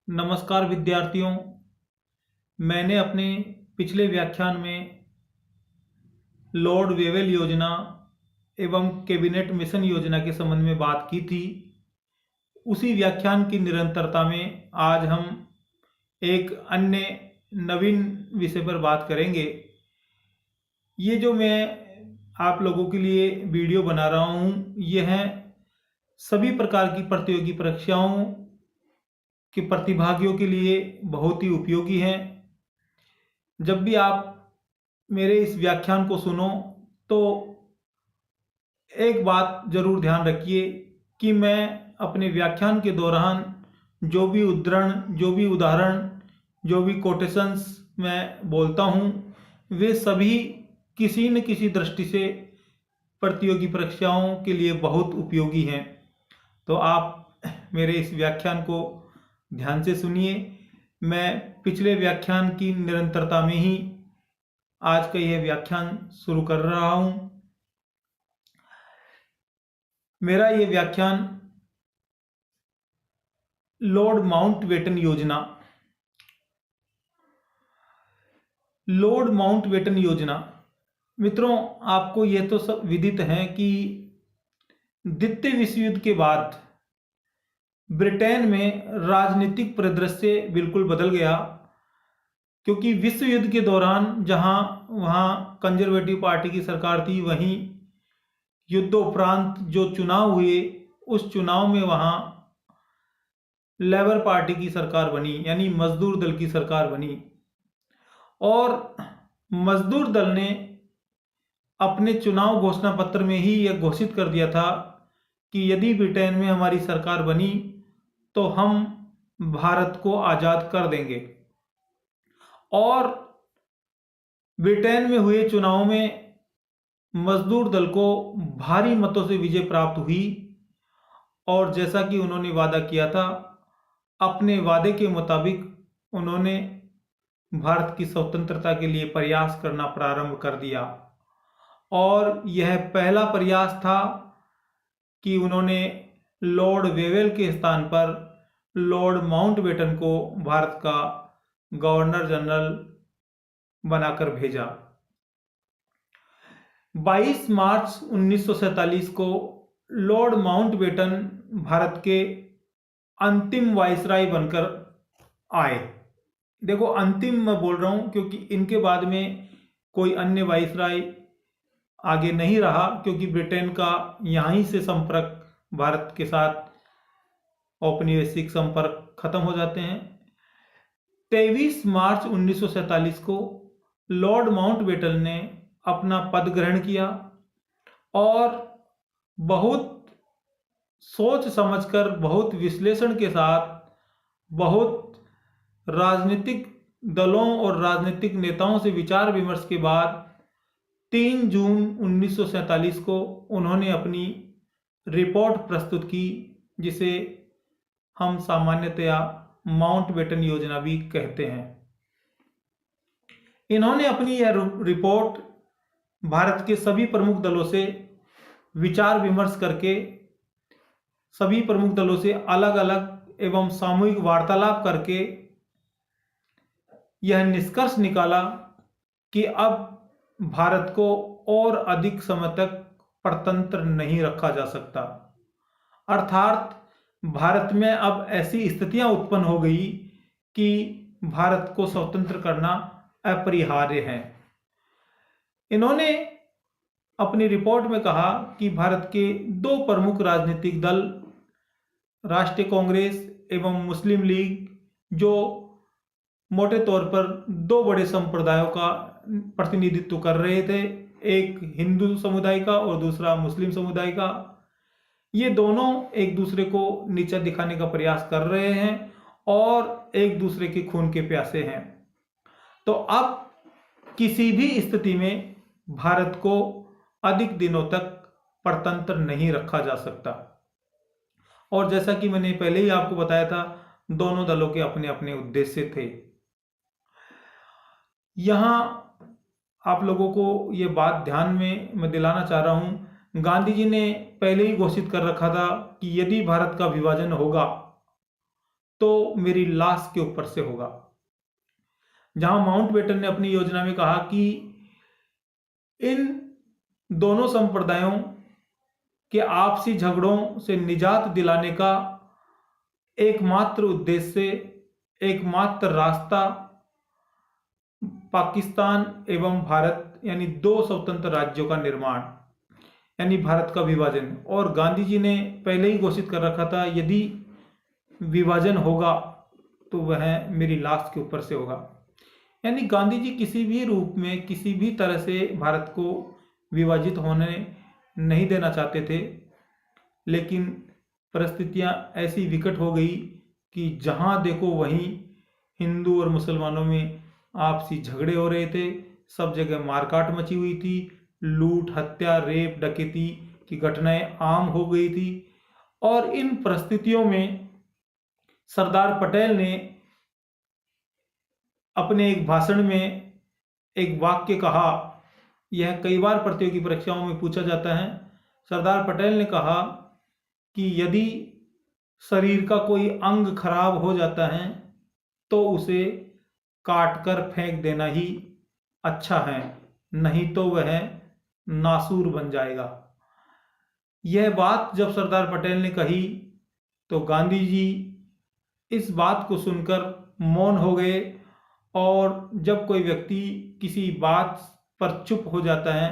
नमस्कार विद्यार्थियों। मैंने अपने पिछले व्याख्यान में लॉर्ड वेवेल योजना एवं कैबिनेट मिशन योजना के संबंध में बात की थी। उसी व्याख्यान की निरंतरता में आज हम एक अन्य नवीन विषय पर बात करेंगे। ये जो मैं आप लोगों के लिए वीडियो बना रहा हूँ, ये है सभी प्रकार की प्रतियोगी परीक्षाओं के प्रतिभागियों के लिए बहुत ही उपयोगी हैं। जब भी आप मेरे इस व्याख्यान को सुनो तो एक बात जरूर ध्यान रखिए कि मैं अपने व्याख्यान के दौरान जो भी उद्धरण, जो भी उदाहरण, जो भी कोटेशंस मैं बोलता हूँ, वे सभी किसी न किसी दृष्टि से प्रतियोगी परीक्षाओं के लिए बहुत उपयोगी हैं। तो आप मेरे इस व्याख्यान को ध्यान से सुनिए। मैं पिछले व्याख्यान की निरंतरता में ही आज का यह व्याख्यान शुरू कर रहा हूं। मेरा यह व्याख्यान लॉर्ड माउंटबेटन योजना, लॉर्ड माउंटबेटन योजना। मित्रों, आपको यह तो सब विदित है कि द्वितीय विश्व युद्ध के बाद ब्रिटेन में राजनीतिक परिदृश्य बिल्कुल बदल गया, क्योंकि विश्व युद्ध के दौरान जहां वहां कंजर्वेटिव पार्टी की सरकार थी, वहीं युद्धोपरांत जो चुनाव हुए उस चुनाव में वहां लेबर पार्टी की सरकार बनी, यानी मजदूर दल की सरकार बनी। और मजदूर दल ने अपने चुनाव घोषणा पत्र में ही यह घोषित कर दिया था कि यदि ब्रिटेन में हमारी सरकार बनी तो हम भारत को आज़ाद कर देंगे। और ब्रिटेन में हुए चुनाव में मजदूर दल को भारी मतों से विजय प्राप्त हुई और जैसा कि उन्होंने वादा किया था, अपने वादे के मुताबिक उन्होंने भारत की स्वतंत्रता के लिए प्रयास करना प्रारंभ कर दिया। और यह पहला प्रयास था कि उन्होंने लॉर्ड वेवेल के स्थान पर लॉर्ड माउंटबेटन को भारत का गवर्नर जनरल बनाकर भेजा। 22 मार्च 1947 को लॉर्ड माउंटबेटन भारत के अंतिम वाइसराय बनकर आए। देखो, अंतिम मैं बोल रहा हूं क्योंकि इनके बाद में कोई अन्य वाइसराय आगे नहीं रहा, क्योंकि ब्रिटेन का यहीं से संपर्क भारत के साथ औपनिवेशिक संपर्क खत्म हो जाते हैं। 23 मार्च 1947 को लॉर्ड माउंटबेटन ने अपना पद ग्रहण किया और बहुत सोच समझकर, बहुत विश्लेषण के साथ, बहुत राजनीतिक दलों और राजनीतिक नेताओं से विचार विमर्श के बाद 3 जून 1947 को उन्होंने अपनी रिपोर्ट प्रस्तुत की, जिसे हम सामान्यतया माउंटबेटन योजना भी कहते हैं। इन्होंने अपनी यह रिपोर्ट भारत के सभी प्रमुख दलों से विचार विमर्श करके, सभी प्रमुख दलों से अलग अलग एवं सामूहिक वार्तालाप करके यह निष्कर्ष निकाला कि अब भारत को और अधिक समय तक परतंत्र नहीं रखा जा सकता। अर्थात भारत में अब ऐसी स्थितियां उत्पन्न हो गई कि भारत को स्वतंत्र करना अपरिहार्य है। इन्होंने अपनी रिपोर्ट में कहा कि भारत के 2 प्रमुख राजनीतिक दल, राष्ट्रीय कांग्रेस एवं मुस्लिम लीग, जो मोटे तौर पर 2 बड़े संप्रदायों का प्रतिनिधित्व कर रहे थे, एक हिंदू समुदाय का और दूसरा मुस्लिम समुदाय का, ये दोनों एक दूसरे को नीचा दिखाने का प्रयास कर रहे हैं और एक दूसरे के खून के प्यासे हैं। तो अब किसी भी स्थिति में भारत को अधिक दिनों तक परतंत्र नहीं रखा जा सकता। और जैसा कि मैंने पहले ही आपको बताया था, दोनों दलों के अपने अपने उद्देश्य थे। यहां आप लोगों को यह बात ध्यान में मैं दिलाना चाह रहा हूं, गांधी जी ने पहले ही घोषित कर रखा था कि यदि भारत का विभाजन होगा तो मेरी लाश के ऊपर से होगा। जहां माउंटबेटन ने अपनी योजना में कहा कि इन दोनों संप्रदायों के आपसी झगड़ों से निजात दिलाने का एकमात्र उद्देश्य, एकमात्र रास्ता पाकिस्तान एवं भारत यानी दो स्वतंत्र राज्यों का निर्माण यानी भारत का विभाजन। और गांधी जी ने पहले ही घोषित कर रखा था, यदि विभाजन होगा तो वह मेरी लाश के ऊपर से होगा। यानी गांधी जी किसी भी रूप में, किसी भी तरह से भारत को विभाजित होने नहीं देना चाहते थे, लेकिन परिस्थितियां ऐसी विकट हो गई कि जहां देखो वहीं हिंदू और मुसलमानों में आपसी झगड़े हो रहे थे, सब जगह मारकाट मची हुई थी, लूट, हत्या, रेप, डकैती की घटनाएं आम हो गई थी। और इन परिस्थितियों में सरदार पटेल ने अपने एक भाषण में एक वाक्य कहा, यह कई बार प्रतियोगी परीक्षाओं में पूछा जाता है। सरदार पटेल ने कहा कि यदि शरीर का कोई अंग खराब हो जाता है तो उसे काट कर फेंक देना ही अच्छा है, नहीं तो वह नासूर बन जाएगा। यह बात जब सरदार पटेल ने कही तो गांधी जी इस बात को सुनकर मौन हो गए। और जब कोई व्यक्ति किसी बात पर चुप हो जाता है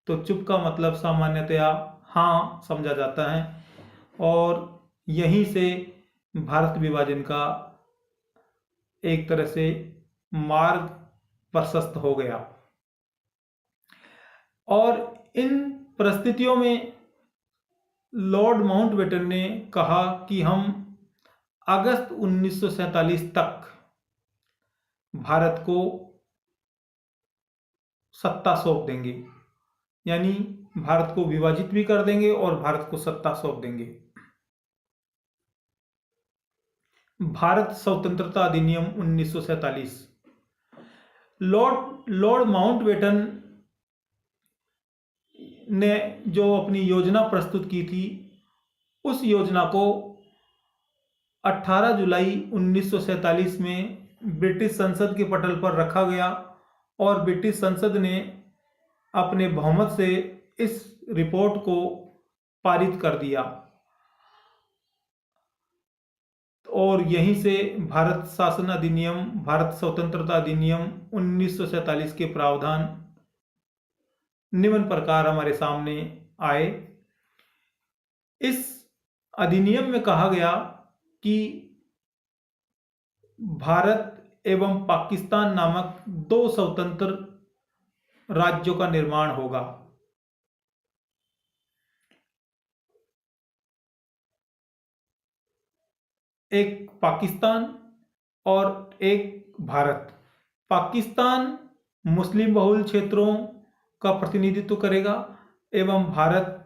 तो चुप का मतलब सामान्यतया हाँ समझा जाता है। और यहीं से भारत विभाजन का एक तरह से मार्ग प्रशस्त हो गया। और इन परिस्थितियों में लॉर्ड माउंटबेटन ने कहा कि हम अगस्त 1947 तक भारत को सत्ता सौंप देंगे, यानी भारत को विभाजित भी कर देंगे और भारत को सत्ता सौंप देंगे। भारत स्वतंत्रता अधिनियम 1947। लॉर्ड माउंटबेटन ने जो अपनी योजना प्रस्तुत की थी, उस योजना को 18 जुलाई 1947 में ब्रिटिश संसद के पटल पर रखा गया और ब्रिटिश संसद ने अपने बहुमत से इस रिपोर्ट को पारित कर दिया। और यहीं से भारत शासन अधिनियम, भारत स्वतंत्रता अधिनियम 1947 के प्रावधान निम्न प्रकार हमारे सामने आए। इस अधिनियम में कहा गया कि भारत एवं पाकिस्तान नामक दो स्वतंत्र राज्यों का निर्माण होगा। एक पाकिस्तान और एक भारत। पाकिस्तान मुस्लिम बहुल क्षेत्रों का प्रतिनिधित्व करेगा एवं भारत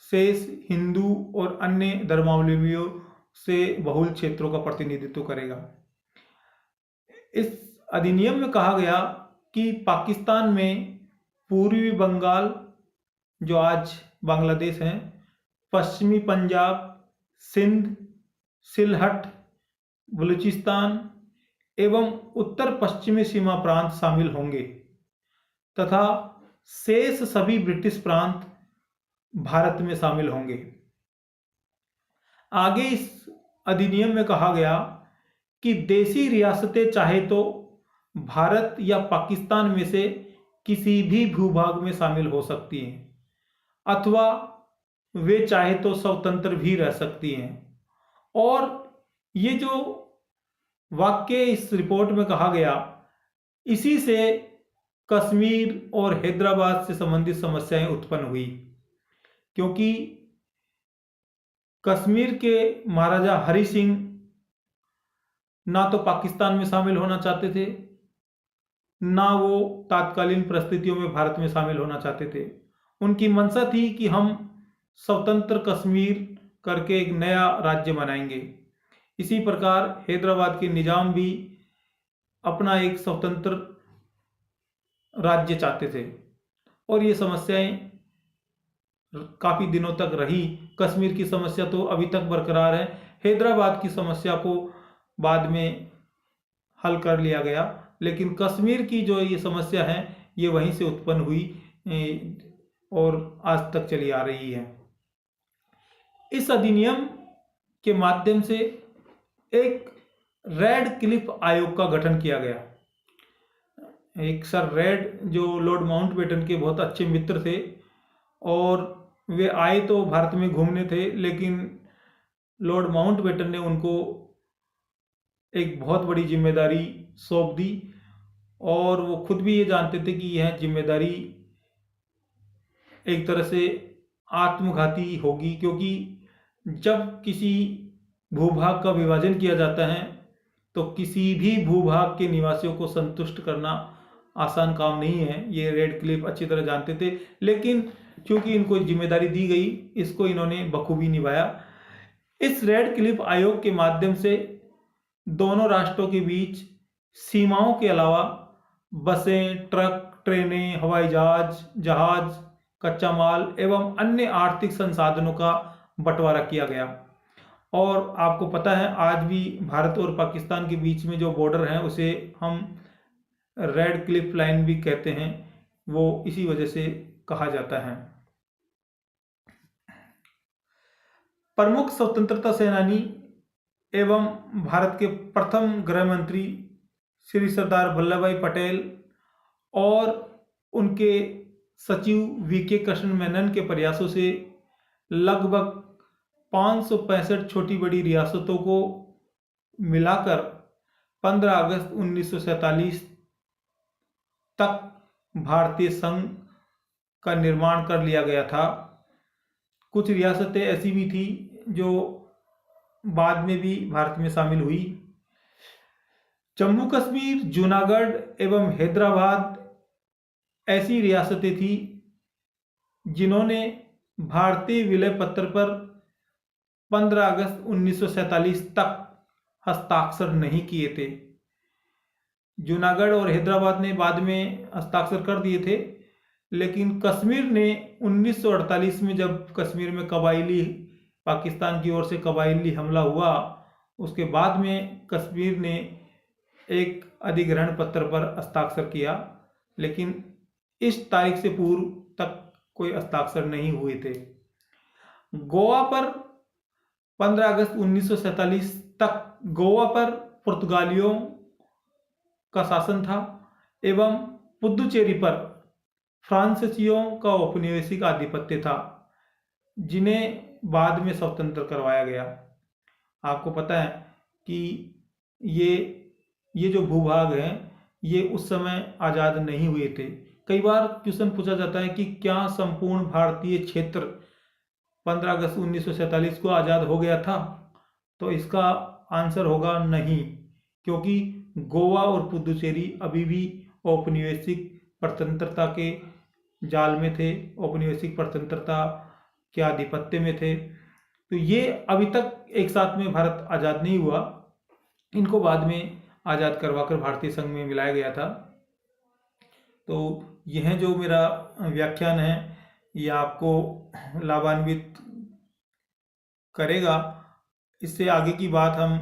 शेष हिंदू और अन्य धर्मावलंबियों से बहुल क्षेत्रों का प्रतिनिधित्व करेगा। इस अधिनियम में कहा गया कि पाकिस्तान में पूर्वी बंगाल जो आज बांग्लादेश है, पश्चिमी पंजाब, सिंध, सिलहट, बलूचिस्तान एवं उत्तर पश्चिमी सीमा प्रांत शामिल होंगे तथा शेष सभी ब्रिटिश प्रांत भारत में शामिल होंगे। आगे इस अधिनियम में कहा गया कि देशी रियासतें चाहे तो भारत या पाकिस्तान में से किसी भी भूभाग में शामिल हो सकती हैं अथवा वे चाहे तो स्वतंत्र भी रह सकती हैं। और ये जो वाक्य इस रिपोर्ट में कहा गया, इसी से कश्मीर और हैदराबाद से संबंधित समस्याएं उत्पन्न हुई, क्योंकि कश्मीर के महाराजा हरि सिंह ना तो पाकिस्तान में शामिल होना चाहते थे, ना वो तात्कालीन परिस्थितियों में भारत में शामिल होना चाहते थे। उनकी मंशा थी कि हम स्वतंत्र कश्मीर करके एक नया राज्य बनाएंगे। इसी प्रकार हैदराबाद के निजाम भी अपना एक स्वतंत्र राज्य चाहते थे और ये समस्याएं काफी दिनों तक रही। कश्मीर की समस्या तो अभी तक बरकरार है। हैदराबाद की समस्या को बाद में हल कर लिया गया, लेकिन कश्मीर की जो ये समस्या है ये वहीं से उत्पन्न हुई और आज तक चली आ रही है। इस अधिनियम के माध्यम से एक रेड क्लिफ आयोग का गठन किया गया। एक सर रेड जो लॉर्ड माउंटबेटन के बहुत अच्छे मित्र थे और वे आए तो भारत में घूमने थे, लेकिन लॉर्ड माउंटबेटन ने उनको एक बहुत बड़ी जिम्मेदारी सौंप दी और वो खुद भी ये जानते थे कि यह जिम्मेदारी एक तरह से आत्मघाती होगी, क्योंकि जब किसी भूभाग का विभाजन किया जाता है तो किसी भी भूभाग के निवासियों को संतुष्ट करना आसान काम नहीं है। ये रेड क्लिफ अच्छी तरह जानते थे, लेकिन क्योंकि इनको जिम्मेदारी दी गई, इसको इन्होंने बखूबी निभाया। इस रेड क्लिफ आयोग के माध्यम से दोनों राष्ट्रों के बीच सीमाओं के अलावा बसें, ट्रक, ट्रेनें, हवाई जहाज, कच्चा माल एवं अन्य आर्थिक संसाधनों का बंटवारा किया गया। और आपको पता है आज भी भारत और पाकिस्तान के बीच में जो बॉर्डर है उसे हम रेड क्लिफ लाइन भी कहते हैं, वो इसी वजह से कहा जाता है। प्रमुख स्वतंत्रता सेनानी एवं भारत के प्रथम गृह मंत्री श्री सरदार वल्लभ भाई पटेल और उनके सचिव वीके कृष्ण मेनन के प्रयासों से लगभग 565 छोटी बड़ी रियासतों को मिलाकर 15 अगस्त 1947 तक भारतीय संघ का निर्माण कर लिया गया था। कुछ रियासतें ऐसी भी थी जो बाद में भी भारत में शामिल हुई। जम्मू कश्मीर, जूनागढ़ एवं हैदराबाद ऐसी रियासतें थी जिन्होंने भारतीय विलय पत्र पर 15 अगस्त 1947 तक हस्ताक्षर नहीं किए थे। जूनागढ़ और हैदराबाद ने बाद में हस्ताक्षर कर दिए थे, लेकिन कश्मीर ने 1948 में जब कश्मीर में कबायली पाकिस्तान की ओर से कबायली हमला हुआ, उसके बाद में कश्मीर ने एक अधिग्रहण पत्र पर हस्ताक्षर किया, लेकिन इस तारीख से पूर्व तक कोई हस्ताक्षर नहीं हुए थे। गोवा पर 15 अगस्त 1947 तक गोवा पर पुर्तगालियों का शासन था एवं पुदुचेरी पर फ्रांसीसियों का औपनिवेशिक आधिपत्य था, जिन्हें बाद में स्वतंत्र करवाया गया। आपको पता है कि ये जो भूभाग हैं ये उस समय आज़ाद नहीं हुए थे। कई बार क्वेश्चन पूछा जाता है कि क्या संपूर्ण भारतीय क्षेत्र 15 अगस्त 1947 को आज़ाद हो गया था? तो इसका आंसर होगा नहीं, क्योंकि गोवा और पुदुचेरी अभी भी औपनिवेशिक स्वतंत्रता के जाल में थे, औपनिवेशिक स्वतंत्रता के आधिपत्य में थे। तो ये अभी तक एक साथ में भारत आज़ाद नहीं हुआ, इनको बाद में आज़ाद करवाकर भारतीय संघ में मिलाया गया था। तो यह जो मेरा व्याख्यान है ये आपको लाभान्वित करेगा। इससे आगे की बात हम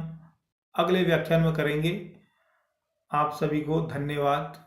अगले व्याख्यान में करेंगे। आप सभी को धन्यवाद।